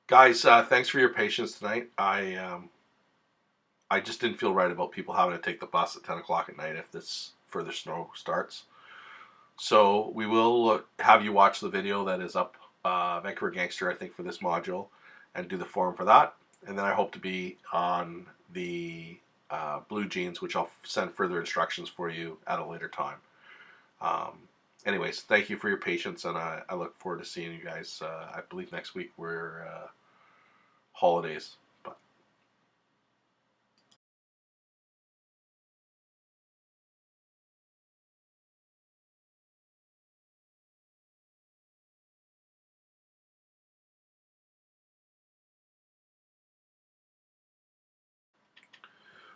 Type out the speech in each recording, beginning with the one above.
Guys, thanks for your patience tonight. I just didn't feel right about people having to take the bus at 10 o'clock at night if this further snow starts. So we will have you watch the video that is up, Vancouver Gangster, I think, for this module, and do the forum for that. And then I hope to be on the Blue Jeans, which I'll send further instructions for you at a later time. Anyways, thank you for your patience, and I look forward to seeing you guys. I believe next week we're holidays. But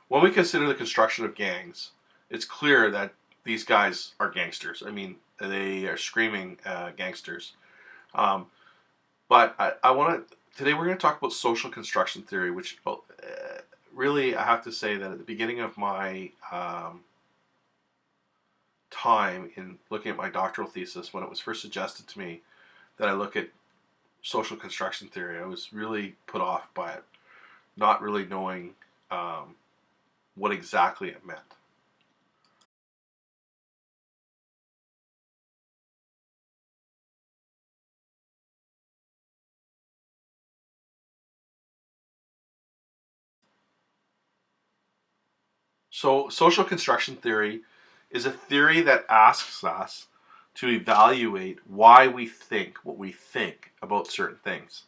when we consider the construction of gangs, it's clear that these guys are gangsters. I mean, they are screaming gangsters. Um, but I want to today we're going to talk about social construction theory, which really I have to say that at the beginning of my time in looking at my doctoral thesis, when it was first suggested to me that I look at social construction theory, I was really put off by it, not really knowing what exactly it meant. So, social construction theory is a theory that asks us to evaluate why we think what we think about certain things.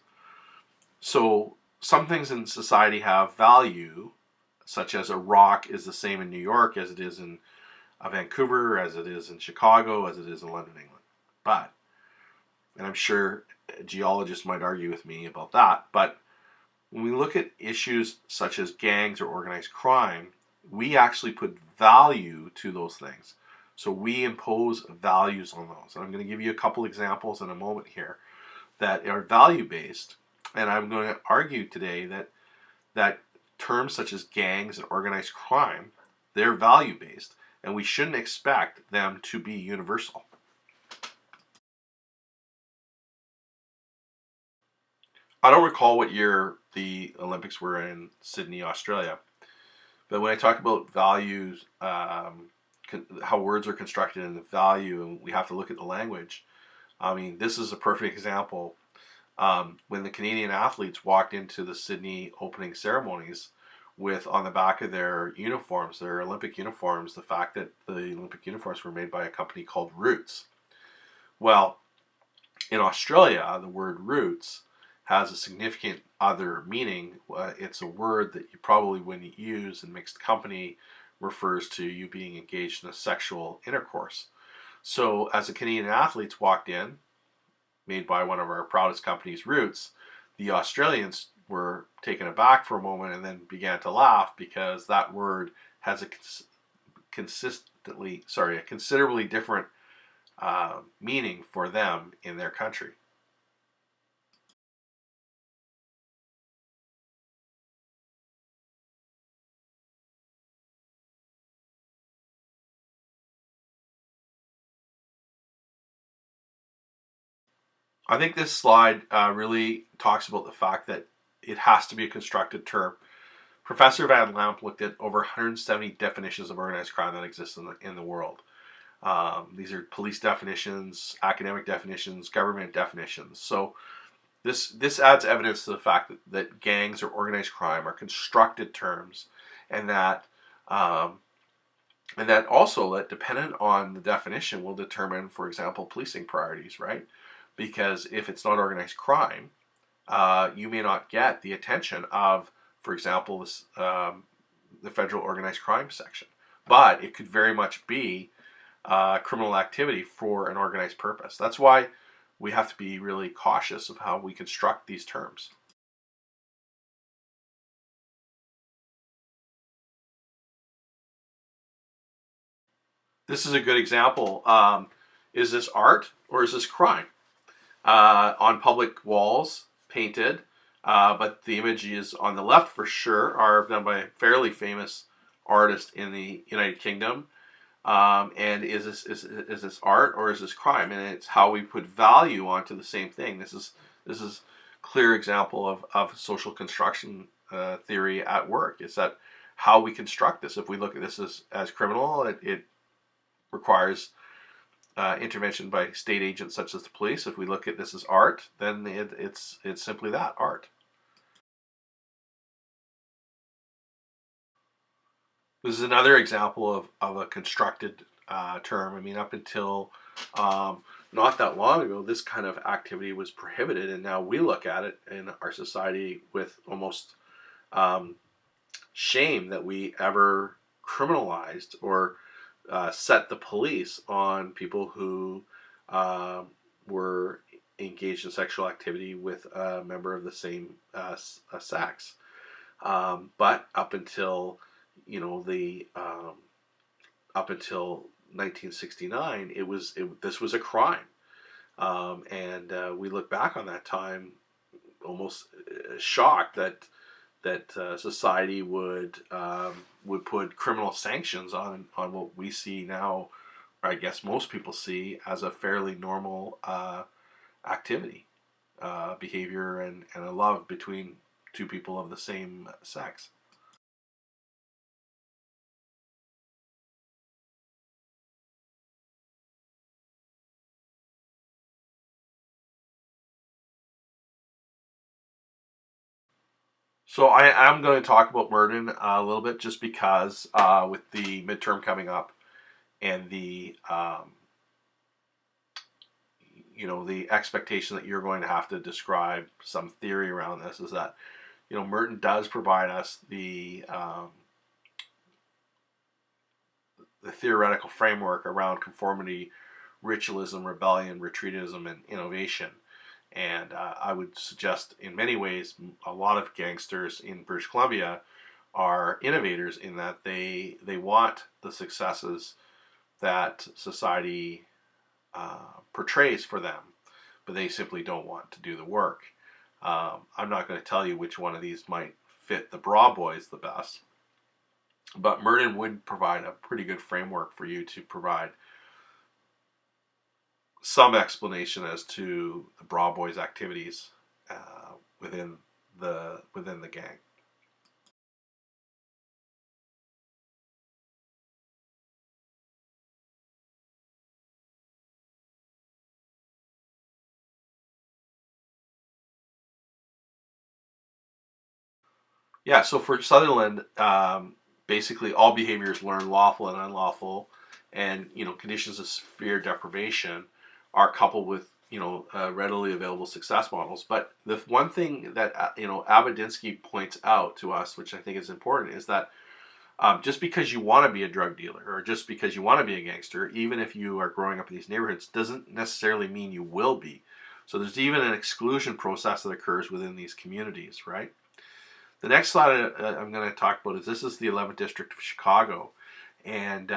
So, some things in society have value, such as a rock is the same in New York as it is in Vancouver, as it is in Chicago, as it is in London, England. But, and I'm sure geologists might argue with me about that, but when we look at issues such as gangs or organized crime, we actually put value to those things. So we impose values on those. And I'm going to give you a couple examples in a moment here that are value based. And I'm going to argue today that terms such as gangs and organized crime, they're value based, and we shouldn't expect them to be universal. I don't recall what year the Olympics were in Sydney, Australia. But when I talk about values, how words are constructed and the value, and we have to look at the language. I mean, this is a perfect example. When the Canadian athletes walked into the Sydney opening ceremonies with on the back of their uniforms, their Olympic uniforms, the fact that the Olympic uniforms were made by a company called Roots. Well, in Australia, the word roots has a significant other meaning. It's a word that you probably wouldn't use in mixed company, refers to you being engaged in a sexual intercourse. So as the Canadian athletes walked in, made by one of our proudest companies, Roots, the Australians were taken aback for a moment and then began to laugh because that word has a considerably different meaning for them in their country. I think this slide really talks about the fact that it has to be a constructed term. Professor Van Lamp looked at over 170 definitions of organized crime that exist in the world. These are police definitions, academic definitions, government definitions. So this adds evidence to the fact that gangs or organized crime are constructed terms, and that also that dependent on the definition will determine, for example, policing priorities, right? Because if it's not organized crime, you may not get the attention of, for example, the federal organized crime section. But it could very much be criminal activity for an organized purpose. That's why we have to be really cautious of how we construct these terms. This is a good example. Is this art or is this crime? On public walls, painted, but the images on the left for sure are done by a fairly famous artist in the United Kingdom. And is this art or is this crime? And it's how we put value onto the same thing. This is clear example of social construction theory at work. Is that how we construct this? If we look at this as criminal, it requires intervention by state agents such as the police. If we look at this as art, then it's simply that, art. This is another example of a constructed term. I mean, up until not that long ago, this kind of activity was prohibited, and now we look at it in our society with almost shame that we ever criminalized or set the police on people who were engaged in sexual activity with a member of the same sex. But up until the up until 1969, this was a crime, and we look back on that time almost shocked that society would put criminal sanctions on what we see now, or I guess most people see as a fairly normal activity, behavior, and a love between two people of the same sex. So I am going to talk about Murden a little bit, just because with the midterm coming up and the the expectation that you're going to have to describe some theory around this, is that Merton does provide us the theoretical framework around conformity, ritualism, rebellion, retreatism, and innovation. And I would suggest, in many ways, a lot of gangsters in British Columbia are innovators in that they want the successes that society portrays for them, but they simply don't want to do the work. I'm not going to tell you which one of these might fit the Bra Boys the best, but Merton would provide a pretty good framework for you to provide some explanation as to the Bra Boys' activities within the gang. Yeah, so for Sutherland, basically all behaviors learned lawful and unlawful, and conditions of severe deprivation are coupled with readily available success models. But the one thing that Abedinsky points out to us, which I think is important, is that just because you want to be a drug dealer or just because you want to be a gangster, even if you are growing up in these neighborhoods, doesn't necessarily mean you will be. So there's even an exclusion process that occurs within these communities, right? The next slide I'm going to talk about is this is the 11th District of Chicago. And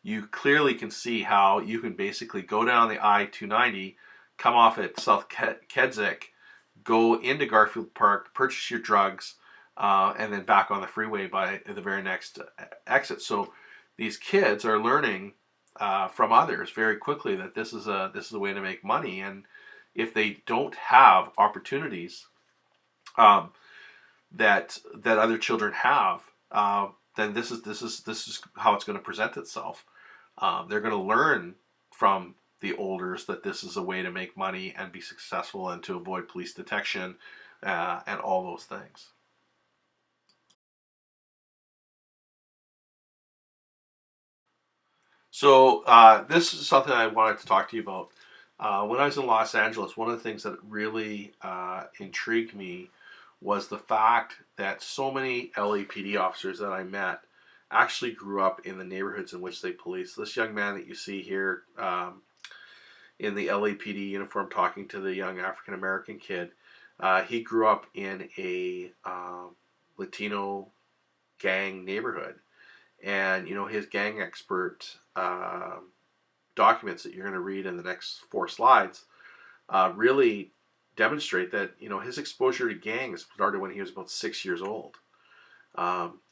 you clearly can see how you can basically go down the I-290, come off at South Keswick, go into Garfield Park, purchase your drugs, and then back on the freeway by the very next exit. So these kids are learning from others very quickly that this is a way to make money. And if they don't have opportunities that other children have, then this is how it's going to present itself. They're going to learn from the olders that this is a way to make money and be successful and to avoid police detection and all those things. So this is something I wanted to talk to you about. When I was in Los Angeles, one of the things that really intrigued me was the fact that so many LAPD officers that I met actually grew up in the neighborhoods in which they police. This young man that you see here in the LAPD uniform talking to the young African American kid, he grew up in a Latino gang neighborhood. And his gang expert documents that you're going to read in the next 4 slides really demonstrate that his exposure to gangs started when he was about 6 years old.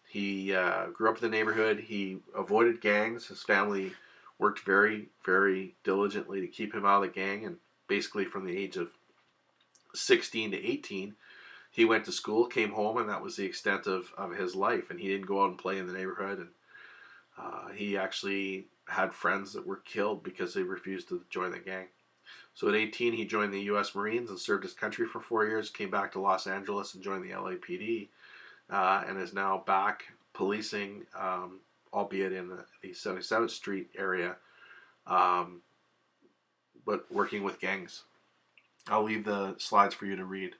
He grew up in the neighborhood. He avoided gangs. His family worked very, very diligently to keep him out of the gang, and basically from the age of 16 to 18, he went to school, came home, and that was the extent of his life. And he didn't go out and play in the neighborhood. And he actually had friends that were killed because they refused to join the gang. So at 18, he joined the U.S. Marines and served his country for 4 years, came back to Los Angeles and joined the LAPD, and is now back policing, albeit in the 77th Street area, but working with gangs. I'll leave the slides for you to read.